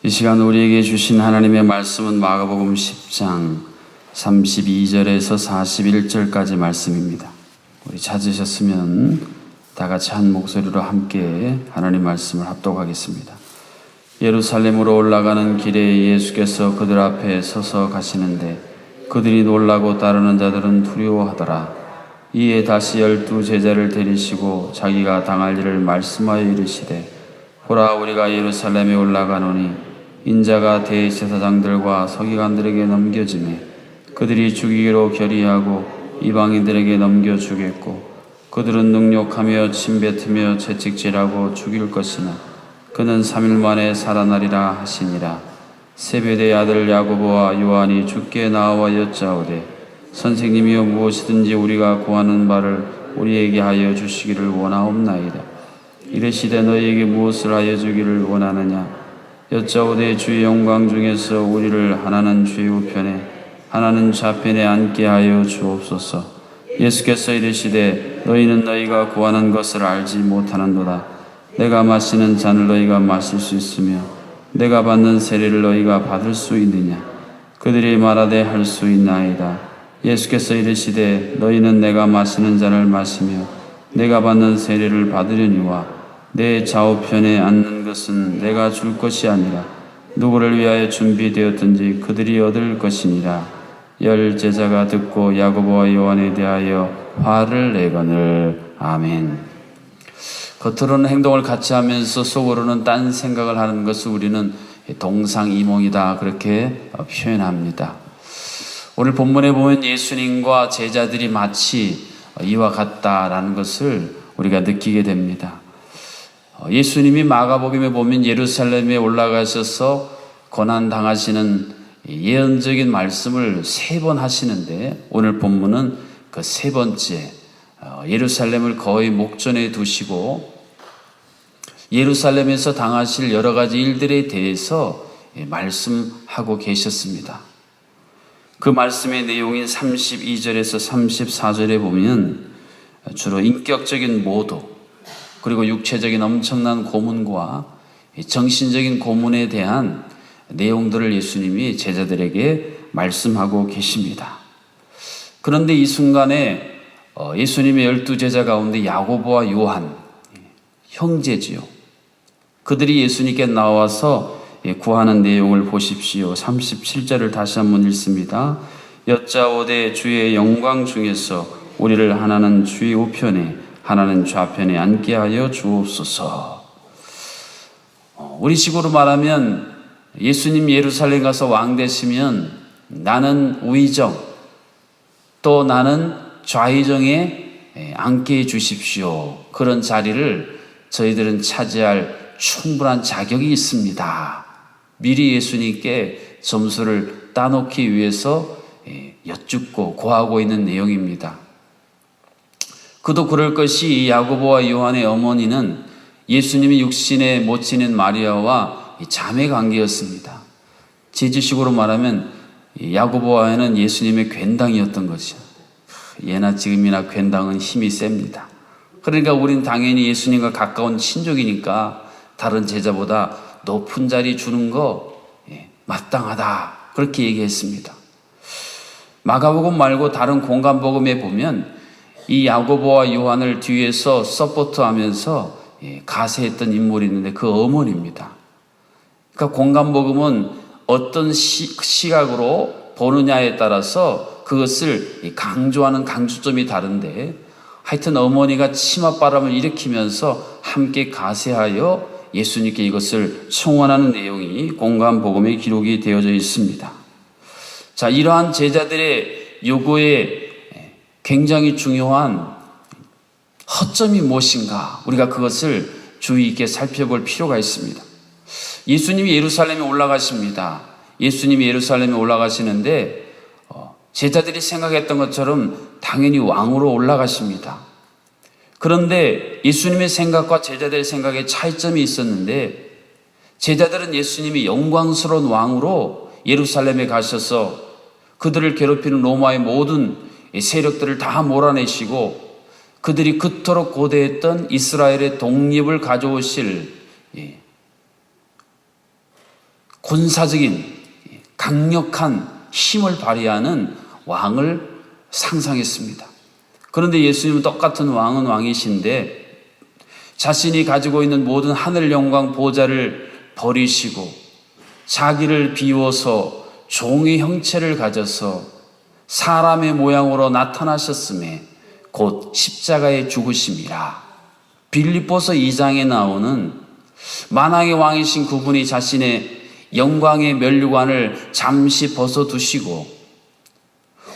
이 시간 우리에게 주신 하나님의 말씀은 마가복음 10장 32절에서 41절까지 말씀입니다. 우리 찾으셨으면 다 같이 한 목소리로 함께 하나님 말씀을 합독하겠습니다. 예루살렘으로 올라가는 길에 예수께서 그들 앞에 서서 가시는데 그들이 놀라고 따르는 자들은 두려워하더라. 이에 다시 12 제자를 데리시고 자기가 당할 일을 말씀하여 이르시되 보라, 우리가 예루살렘에 올라가노니 인자가 대제사장들과 서기관들에게 넘겨지매 그들이 죽이기로 결의하고 이방인들에게 넘겨주겠고 그들은 능욕하며 침뱉으며 채찍질하고 죽일 것이나 그는 3일 만에 살아나리라 하시니라. 세베대의 아들 야고보와 요한이 주께 나와 여짜오되 선생님이여, 무엇이든지 우리가 구하는 바를 우리에게 하여 주시기를 원하옵나이다. 이르시되 너희에게 무엇을 하여 주기를 원하느냐? 여짜오되 주의 영광 중에서 우리를 하나는 주의 우편에 하나는 좌편에 앉게 하여 주옵소서. 예수께서 이르시되 너희는 너희가 구하는 것을 알지 못하는도다. 내가 마시는 잔을 너희가 마실 수 있으며 내가 받는 세례를 너희가 받을 수 있느냐? 그들이 말하되 할 수 있나이다. 예수께서 이르시되 너희는 내가 마시는 잔을 마시며 내가 받는 세례를 받으려니와 내 좌우편에 앉는 것은 내가 줄 것이 아니라 누구를 위하여 준비되었든지 그들이 얻을 것이니라. 10 제자가 듣고 야고보와 요한에 대하여 화를 내거늘. 아멘. 겉으로는 행동을 같이 하면서 속으로는 딴 생각을 하는 것을 우리는 동상이몽이다, 그렇게 표현합니다. 오늘 본문에 보면 예수님과 제자들이 마치 이와 같다라는 것을 우리가 느끼게 됩니다. 예수님이 마가복음에 보면 예루살렘에 올라가셔서 고난당하시는 예언적인 말씀을 3번 하시는데 오늘 본문은 그 3번째 예루살렘을 거의 목전에 두시고 예루살렘에서 당하실 여러 가지 일들에 대해서 말씀하고 계셨습니다. 그 말씀의 내용인 32절에서 34절에 보면 주로 인격적인 모독, 그리고 육체적인 엄청난 고문과 정신적인 고문에 대한 내용들을 예수님이 제자들에게 말씀하고 계십니다. 그런데 이 순간에 예수님의 12 제자 가운데 야고보와 요한, 형제지요. 그들이 예수님께 나와서 구하는 내용을 보십시오. 37절을 다시 한번 읽습니다. 여짜오되 주의 영광 중에서 우리를 하나는 주의 우편에 하나는 좌편에 앉게 하여 주옵소서. 우리식으로 말하면 예수님 예루살렘 가서 왕 되시면 나는 우의정, 또 나는 좌의정에 앉게 해 주십시오. 그런 자리를 저희들은 차지할 충분한 자격이 있습니다. 미리 예수님께 점수를 따놓기 위해서 여쭙고 고하고 있는 내용입니다. 그도 그럴 것이 야고보와 요한의 어머니는 예수님이 육신의 모친인 마리아와 자매 관계였습니다. 제주식으로 말하면 야고보와는 예수님의 괜당이었던 것이죠. 예나 지금이나 괜당은 힘이 셉니다. 그러니까 우린 당연히 예수님과 가까운 친족이니까 다른 제자보다 높은 자리 주는 거 마땅하다, 그렇게 얘기했습니다. 마가복음 말고 다른 공간복음에 보면 이 야고보와 요한을 뒤에서 서포트하면서 가세했던 인물이 있는데 그 어머니입니다. 그러니까 공간복음은 어떤 시각으로 보느냐에 따라서 그것을 강조하는 강조점이 다른데, 하여튼 어머니가 치맛바람을 일으키면서 함께 가세하여 예수님께 이것을 청원하는 내용이 공간복음에 기록이 되어져 있습니다. 자, 이러한 제자들의 요구에 굉장히 중요한 허점이 무엇인가, 우리가 그것을 주의 있게 살펴볼 필요가 있습니다. 예수님이 예루살렘에 올라가십니다. 예수님이 예루살렘에 올라가시는데 제자들이 생각했던 것처럼 당연히 왕으로 올라가십니다. 그런데 예수님의 생각과 제자들의 생각에 차이점이 있었는데, 제자들은 예수님이 영광스러운 왕으로 예루살렘에 가셔서 그들을 괴롭히는 로마의 모든 세력들을 다 몰아내시고 그들이 그토록 고대했던 이스라엘의 독립을 가져오실 군사적인 강력한 힘을 발휘하는 왕을 상상했습니다. 그런데 예수님은 똑같은 왕은 왕이신데 자신이 가지고 있는 모든 하늘 영광 보좌를 버리시고 자기를 비워서 종의 형체를 가져서 사람의 모양으로 나타나셨음에 곧 십자가에 죽으심이라. 빌립보서 2장에 나오는 만왕의 왕이신 그분이 자신의 영광의 면류관을 잠시 벗어두시고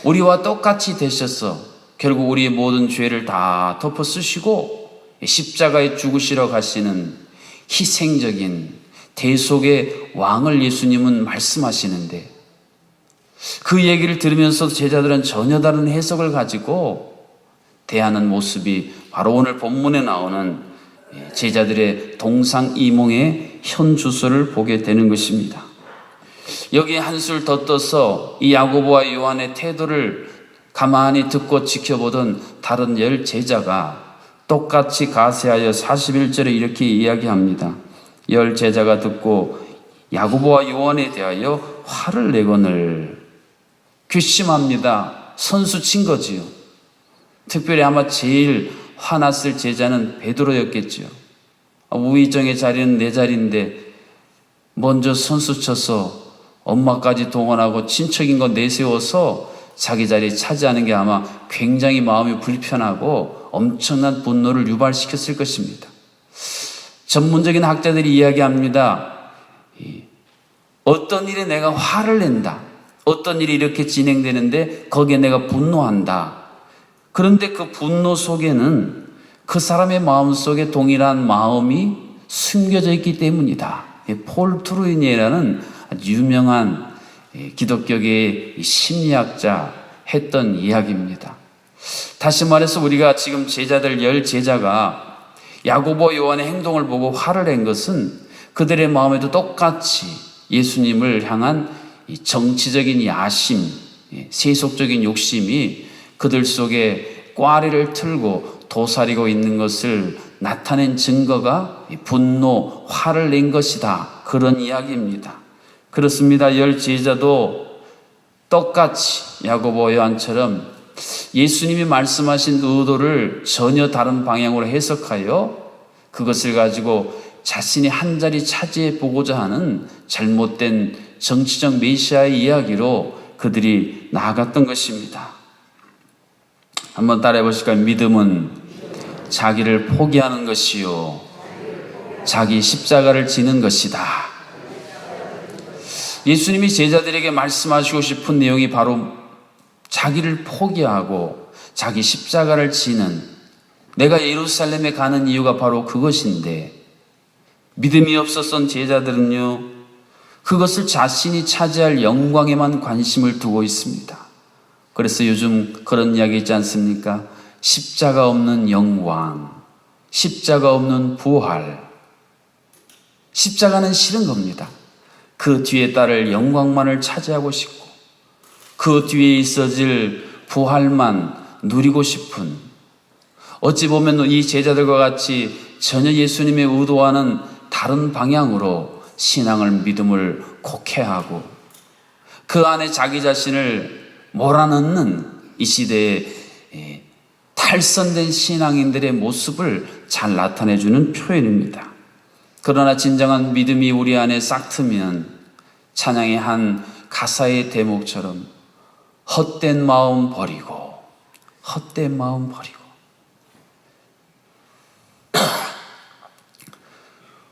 우리와 똑같이 되셔서 결국 우리의 모든 죄를 다 덮어 쓰시고 십자가에 죽으시러 가시는 희생적인 대속의 왕을 예수님은 말씀하시는데 그 얘기를 들으면서 제자들은 전혀 다른 해석을 가지고 대하는 모습이 바로 오늘 본문에 나오는 제자들의 동상이몽의 현주소를 보게 되는 것입니다. 여기에 한술 더 떠서 이 야고보와 요한의 태도를 가만히 듣고 지켜보던 다른 10 제자가 똑같이 가세하여 41절에 이렇게 이야기합니다. 10 제자가 듣고 야고보와 요한에 대하여 화를 내거늘. 괘씸합니다. 선수 친 거지요. 특별히 아마 제일 화났을 제자는 베드로였겠죠. 우의정의 자리는 내 자리인데 먼저 선수 쳐서 엄마까지 동원하고 친척인 거 내세워서 자기 자리 차지하는 게 아마 굉장히 마음이 불편하고 엄청난 분노를 유발시켰을 것입니다. 전문적인 학자들이 이야기합니다. 어떤 일에 내가 화를 낸다. 어떤 일이 이렇게 진행되는데 거기에 내가 분노한다. 그런데 그 분노 속에는 그 사람의 마음 속에 동일한 마음이 숨겨져 있기 때문이다. 폴 트루이니에라는 유명한 기독교계의 심리학자 했던 이야기입니다. 다시 말해서 우리가 지금 제자들 10 제자가 야고보 요한의 행동을 보고 화를 낸 것은 그들의 마음에도 똑같이 예수님을 향한 정치적인 야심, 세속적인 욕심이 그들 속에 꽈리를 틀고 도사리고 있는 것을 나타낸 증거가 분노, 화를 낸 것이다. 그런 이야기입니다. 그렇습니다. 10 제자도 똑같이 야고보 요한처럼 예수님이 말씀하신 의도를 전혀 다른 방향으로 해석하여 그것을 가지고 자신이 한 자리 차지해 보고자 하는 잘못된 정치적 메시아의 이야기로 그들이 나아갔던 것입니다. 한번 따라해 보실까요? 믿음은 자기를 포기하는 것이요 자기 십자가를 지는 것이다. 예수님이 제자들에게 말씀하시고 싶은 내용이 바로 자기를 포기하고 자기 십자가를 지는, 내가 예루살렘에 가는 이유가 바로 그것인데 믿음이 없었던 제자들은요 그것을 자신이 차지할 영광에만 관심을 두고 있습니다. 그래서 요즘 그런 이야기 있지 않습니까? 십자가 없는 영광, 십자가 없는 부활. 십자가는 싫은 겁니다. 그 뒤에 따를 영광만을 차지하고 싶고 그 뒤에 있어질 부활만 누리고 싶은, 어찌 보면 이 제자들과 같이 전혀 예수님의 의도와는 다른 방향으로 신앙을, 믿음을 곡해하고 그 안에 자기 자신을 몰아넣는 이 시대의 탈선된 신앙인들의 모습을 잘 나타내주는 표현입니다. 그러나 진정한 믿음이 우리 안에 싹 트면 찬양의 한 가사의 대목처럼 헛된 마음 버리고, 헛된 마음 버리고.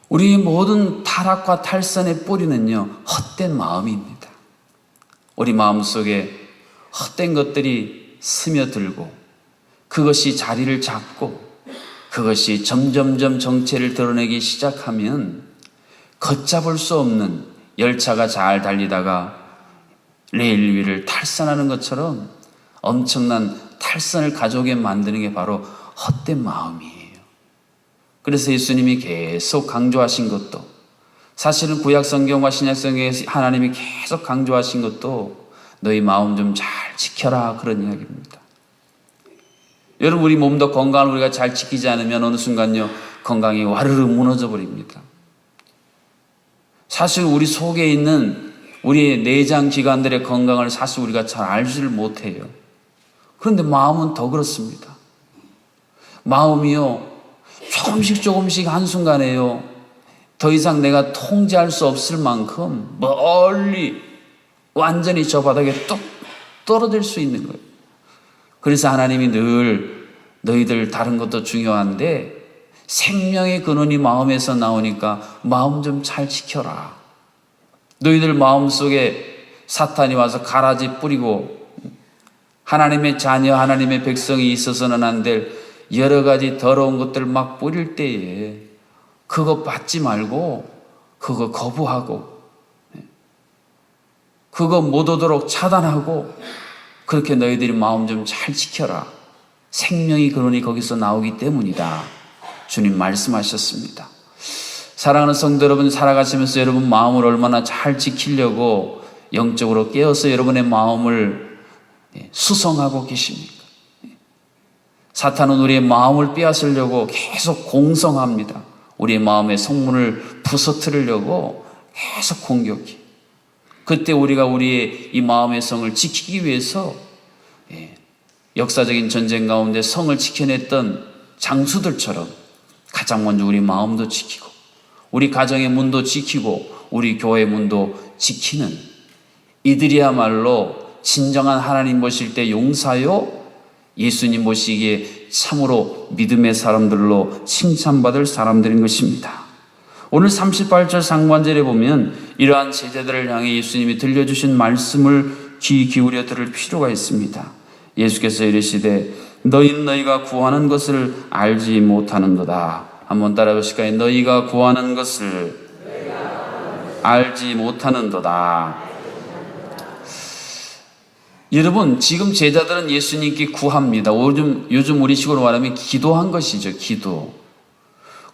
우리 모든 타락과 탈선의 뿌리는요 헛된 마음입니다. 우리 마음속에 헛된 것들이 스며들고 그것이 자리를 잡고 그것이 점점점 정체를 드러내기 시작하면 걷잡을 수 없는, 열차가 잘 달리다가 레일 위를 탈선하는 것처럼 엄청난 탈선을 가져오게 만드는 게 바로 헛된 마음이에요. 그래서 예수님이 계속 강조하신 것도, 사실은 구약성경과 신약성경에서 하나님이 계속 강조하신 것도 너희 마음 좀 잘 지켜라, 그런 이야기입니다. 여러분, 우리 몸도 건강을 우리가 잘 지키지 않으면 어느 순간요 건강이 와르르 무너져 버립니다. 사실 우리 속에 있는 우리의 내장 기관들의 건강을 사실 우리가 잘 알지를 못해요. 그런데 마음은 더 그렇습니다. 마음이요, 조금씩 한순간에요, 더 이상 내가 통제할 수 없을 만큼 멀리 완전히 저 바닥에 뚝 떨어질 수 있는 거예요. 그래서 하나님이 늘 너희들 다른 것도 중요한데 생명의 근원이 마음에서 나오니까 마음 좀 잘 지켜라. 너희들 마음속에 사탄이 와서 가라지 뿌리고 하나님의 자녀, 하나님의 백성이 있어서는 안 될 여러 가지 더러운 것들 막 뿌릴 때에 그거 받지 말고 그거 거부하고 그거 못 오도록 차단하고 그렇게 너희들이 마음 좀 잘 지켜라. 생명의 근원이 거기서 나오기 때문이다. 주님 말씀하셨습니다. 사랑하는 성도 여러분, 살아가시면서 여러분 마음을 얼마나 잘 지키려고 영적으로 깨어서 여러분의 마음을 수성하고 계십니까? 사탄은 우리의 마음을 빼앗으려고 계속 공성합니다. 우리의 마음의 성문을 부서뜨리려고 계속 공격해. 그때 우리가 우리의 이 마음의 성을 지키기 위해서 역사적인 전쟁 가운데 성을 지켜냈던 장수들처럼 가장 먼저 우리 마음도 지키고 우리 가정의 문도 지키고 우리 교회의 문도 지키는 이들이야말로 진정한 하나님 보실 때 용사요 예수님 보시기에 참으로 믿음의 사람들로 칭찬받을 사람들인 것입니다. 오늘 38절 상반절에 보면 이러한 제자들을 향해 예수님이 들려주신 말씀을 귀 기울여 들을 필요가 있습니다. 예수께서 이르시되 너희가 구하는 것을 알지 못하는도다. 한번 따라 보실까요? 너희가 구하는 것을 알지 못하는도다. 여러분, 지금 제자들은 예수님께 구합니다. 요즘 우리 식으로 말하면 기도한 것이죠. 기도.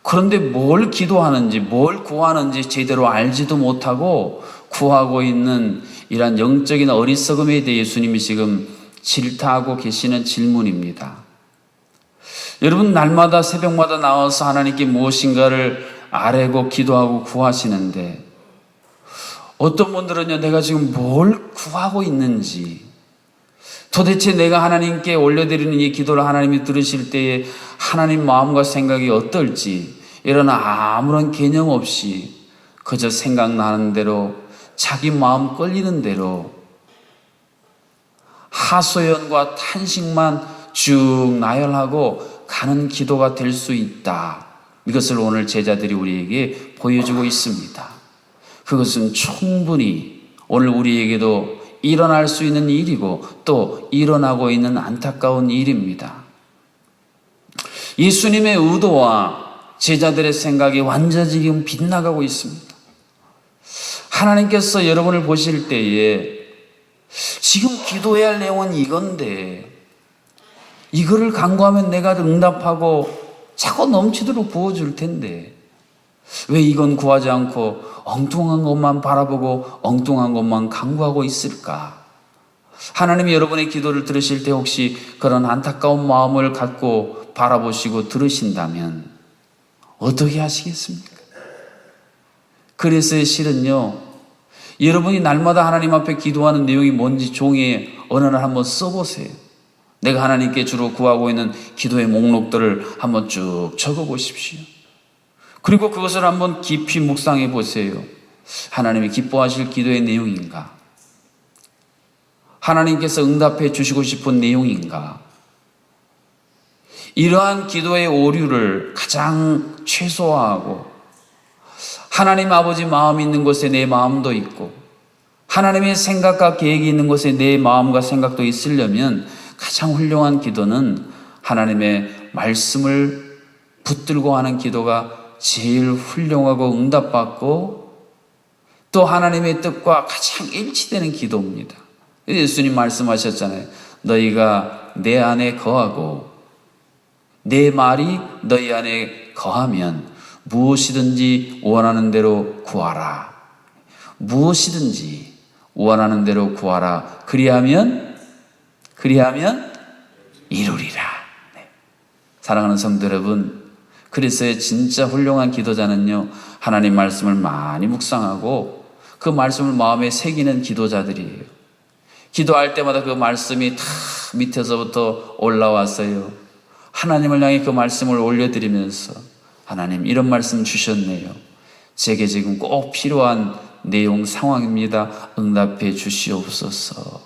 그런데 뭘 기도하는지, 뭘 구하는지 제대로 알지도 못하고 구하고 있는 이러한 영적인 어리석음에 대해 예수님이 지금 질타하고 계시는 질문입니다. 여러분, 날마다 새벽마다 나와서 하나님께 무엇인가를 아뢰고 기도하고 구하시는데 어떤 분들은요, 내가 지금 뭘 구하고 있는지, 도대체 내가 하나님께 올려드리는 이 기도를 하나님이 들으실 때에 하나님 마음과 생각이 어떨지 이런 아무런 개념 없이 그저 생각나는 대로 자기 마음 끌리는 대로 하소연과 탄식만 쭉 나열하고 가는 기도가 될 수 있다. 이것을 오늘 제자들이 우리에게 보여주고 있습니다. 그것은 충분히 오늘 우리에게도 일어날 수 있는 일이고 또 일어나고 있는 안타까운 일입니다. 예수님의 의도와 제자들의 생각이 완전히 지금 빗나가고 있습니다. 하나님께서 여러분을 보실 때에 지금 기도해야 할 내용은 이건데 이거를 간구하면 내가 응답하고 자꾸 넘치도록 부어줄 텐데 왜 이건 구하지 않고 엉뚱한 것만 바라보고 엉뚱한 것만 간구하고 있을까? 하나님이 여러분의 기도를 들으실 때 혹시 그런 안타까운 마음을 갖고 바라보시고 들으신다면 어떻게 하시겠습니까? 그래서 실은요, 여러분이 날마다 하나님 앞에 기도하는 내용이 뭔지 종이에 어느 날 한번 써보세요. 내가 하나님께 주로 구하고 있는 기도의 목록들을 한번 쭉 적어보십시오. 그리고 그것을 한번 깊이 묵상해 보세요. 하나님이 기뻐하실 기도의 내용인가? 하나님께서 응답해 주시고 싶은 내용인가? 이러한 기도의 오류를 가장 최소화하고 하나님 아버지 마음이 있는 곳에 내 마음도 있고 하나님의 생각과 계획이 있는 곳에 내 마음과 생각도 있으려면 가장 훌륭한 기도는 하나님의 말씀을 붙들고 하는 기도가 제일 훌륭하고 응답받고 또 하나님의 뜻과 가장 일치되는 기도입니다. 예수님 말씀하셨잖아요. 너희가 내 안에 거하고 내 말이 너희 안에 거하면 무엇이든지 원하는 대로 구하라. 무엇이든지 원하는 대로 구하라. 그리하면 이루리라. 네. 사랑하는 성도 여러분, 그래서 진짜 훌륭한 기도자는요, 하나님 말씀을 많이 묵상하고 그 말씀을 마음에 새기는 기도자들이에요. 기도할 때마다 그 말씀이 다 밑에서부터 올라왔어요. 하나님을 향해 그 말씀을 올려드리면서 하나님 이런 말씀 주셨네요. 제게 지금 꼭 필요한 내용 상황입니다. 응답해 주시옵소서.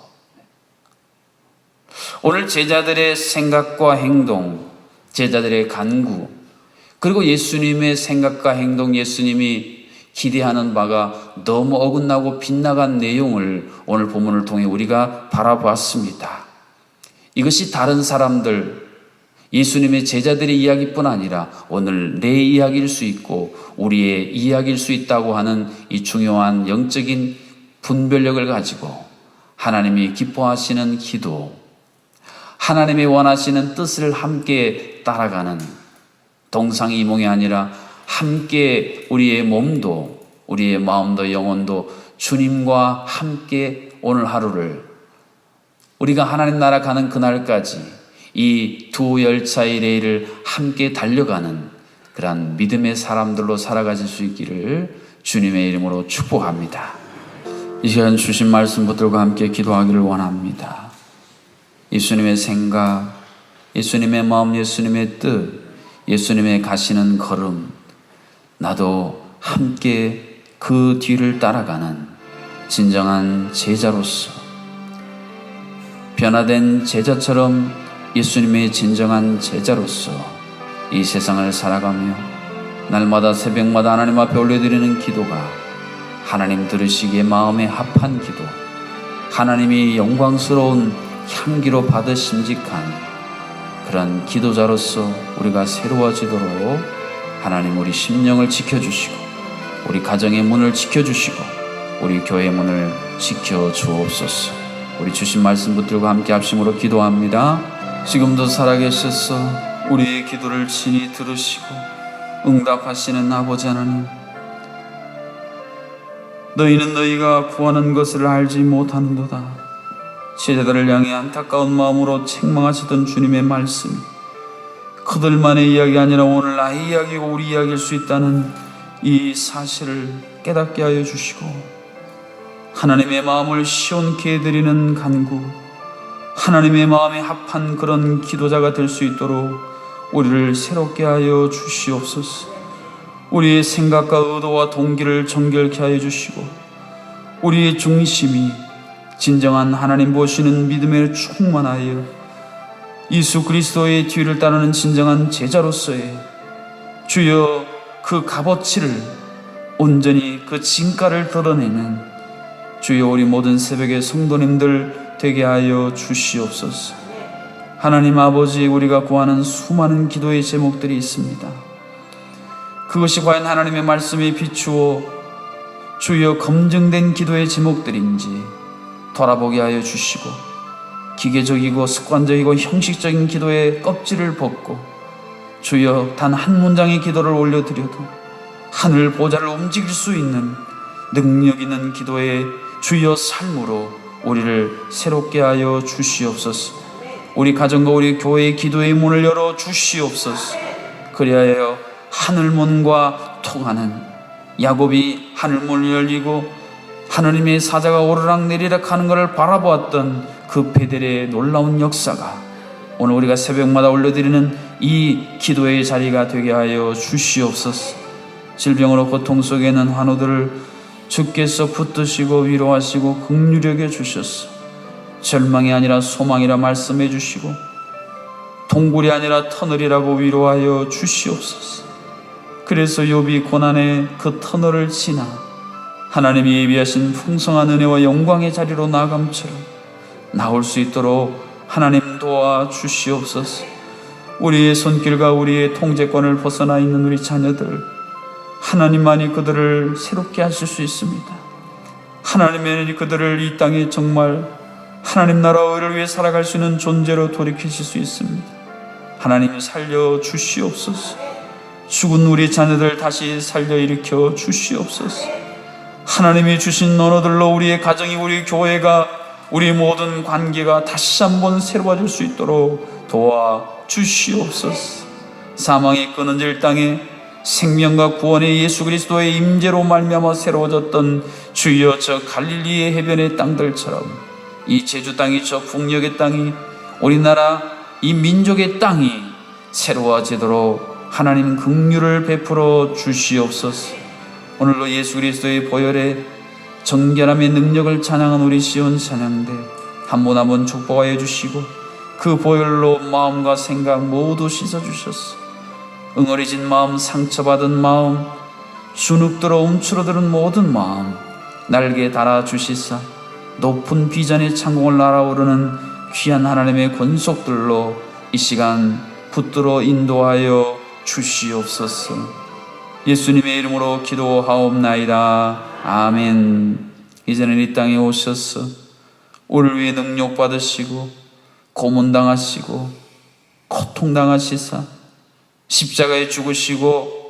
오늘 제자들의 생각과 행동, 제자들의 간구, 그리고 예수님의 생각과 행동, 예수님이 기대하는 바가 너무 어긋나고 빗나간 내용을 오늘 본문을 통해 우리가 바라보았습니다. 이것이 다른 사람들, 예수님의 제자들의 이야기뿐 아니라 오늘 내 이야기일 수 있고 우리의 이야기일 수 있다고 하는 이 중요한 영적인 분별력을 가지고 하나님이 기뻐하시는 기도, 하나님이 원하시는 뜻을 함께 따라가는 동상이몽이 아니라 함께 우리의 몸도 우리의 마음도 영혼도 주님과 함께 오늘 하루를 우리가 하나님 나라 가는 그날까지 이 두 열차의 레일을 함께 달려가는 그러한 믿음의 사람들로 살아가실 수 있기를 주님의 이름으로 축복합니다. 이 시간 주신 말씀 붙들고 함께 기도하기를 원합니다. 예수님의 생각, 예수님의 마음, 예수님의 뜻, 예수님의 가시는 걸음, 나도 함께 그 뒤를 따라가는 진정한 제자로서 변화된 제자처럼 예수님의 진정한 제자로서 이 세상을 살아가며 날마다 새벽마다 하나님 앞에 올려드리는 기도가 하나님 들으시기에 마음에 합한 기도, 하나님이 영광스러운 향기로 받으심직한 그런 기도자로서 우리가 새로워지도록 하나님 우리 심령을 지켜주시고 우리 가정의 문을 지켜주시고 우리 교회의 문을 지켜주옵소서. 우리 주신 말씀 붙들고 함께 합심으로 기도합니다. 지금도 살아계셔서 우리의 기도를 친히 들으시고 응답하시는 아버지 하나님, 너희는 너희가 구하는 것을 알지 못하는도다. 제자들을 향해 안타까운 마음으로 책망하시던 주님의 말씀, 그들만의 이야기 아니라 오늘 나의 이야기고 우리 이야기일 수 있다는 이 사실을 깨닫게 하여 주시고 하나님의 마음을 시원케 해드리는 간구, 하나님의 마음에 합한 그런 기도자가 될 수 있도록 우리를 새롭게 하여 주시옵소서. 우리의 생각과 의도와 동기를 정결케 하여 주시고 우리의 중심이 진정한 하나님 보시는 믿음에 충만하여 예수 그리스도의 뒤를 따르는 진정한 제자로서의 주여 그 값어치를 온전히 그 진가를 드러내는 주여 우리 모든 새벽의 성도님들 되게 하여 주시옵소서. 하나님 아버지, 우리가 구하는 수많은 기도의 제목들이 있습니다. 그것이 과연 하나님의 말씀에 비추어 주여 검증된 기도의 제목들인지 돌아보게 하여 주시고 기계적이고 습관적이고 형식적인 기도의 껍질을 벗고 주여 단 한 문장의 기도를 올려드려도 하늘 보좌를 움직일 수 있는 능력 있는 기도의 주여 삶으로 우리를 새롭게 하여 주시옵소서. 우리 가정과 우리 교회의 기도의 문을 열어 주시옵소서. 그리하여 하늘문과 통하는 야곱이 하늘문을 열리고 하나님의 사자가 오르락내리락 하는 것을 바라보았던 그 베델의 놀라운 역사가 오늘 우리가 새벽마다 올려드리는 이 기도의 자리가 되게 하여 주시옵소서. 질병으로 고통 속에 있는 환우들을 주께서 붙드시고 위로하시고 긍휼히 주셨어. 절망이 아니라 소망이라 말씀해 주시고 동굴이 아니라 터널이라고 위로하여 주시옵소서. 그래서 욥이 고난의 그 터널을 지나 하나님이 예비하신 풍성한 은혜와 영광의 자리로 나아감처럼 나올 수 있도록 하나님 도와 주시옵소서. 우리의 손길과 우리의 통제권을 벗어나 있는 우리 자녀들, 하나님만이 그들을 새롭게 하실 수 있습니다. 하나님만이 그들을 이 땅에 정말 하나님 나라 의를 위해 살아갈 수 있는 존재로 돌이키실 수 있습니다. 하나님 살려 주시옵소서. 죽은 우리 자녀들 다시 살려 일으켜 주시옵소서. 하나님이 주신 언어들로 우리의 가정이, 우리 교회가, 우리 모든 관계가 다시 한번 새로워질 수 있도록 도와 주시옵소서. 사망이 끊어질 땅에 생명과 구원의 예수 그리스도의 임재로 말미암아 새로워졌던 주여 저 갈릴리의 해변의 땅들처럼 이 제주 땅이 저 북녘의 땅이 우리나라 이 민족의 땅이 새로워지도록 하나님 긍휼을 베풀어 주시옵소서. 오늘도 예수 그리스도의 보혈의 정결함의 능력을 찬양한 우리 시온 찬양대 한 분 한 분 축복하여 주시고 그 보혈로 마음과 생각 모두 씻어주셨어. 응어리진 마음, 상처받은 마음, 주눅들어 움츠러드는 모든 마음 날개 달아주시사 높은 비전의 창공을 날아오르는 귀한 하나님의 권속들로 이 시간 붙들어 인도하여 주시옵소서. 예수님의 이름으로 기도하옵나이다. 아멘. 이제는 이 땅에 오셔서 우리를 위해 능욕받으시고 고문당하시고 고통당하시사 십자가에 죽으시고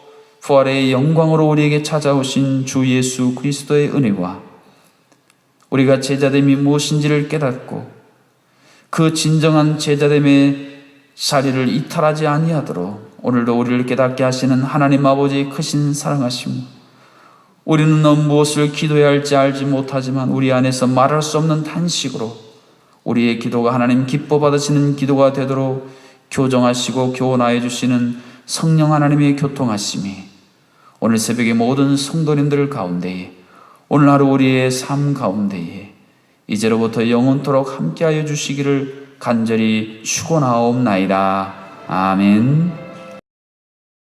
부활의 영광으로 우리에게 찾아오신 주 예수 그리스도의 은혜와 우리가 제자됨이 무엇인지를 깨닫고 그 진정한 제자됨의 자리를 이탈하지 아니하도록 오늘도 우리를 깨닫게 하시는 하나님 아버지의 크신 사랑하심, 우리는 무엇을 기도해야 할지 알지 못하지만 우리 안에서 말할 수 없는 탄식으로 우리의 기도가 하나님 기뻐 받으시는 기도가 되도록 교정하시고 교훈하여 주시는 성령 하나님의 교통하심이 오늘 새벽에 모든 성도님들 가운데에 오늘 하루 우리의 삶 가운데에 이제로부터 영원토록 함께하여 주시기를 간절히 축원하옵나이다. 아멘.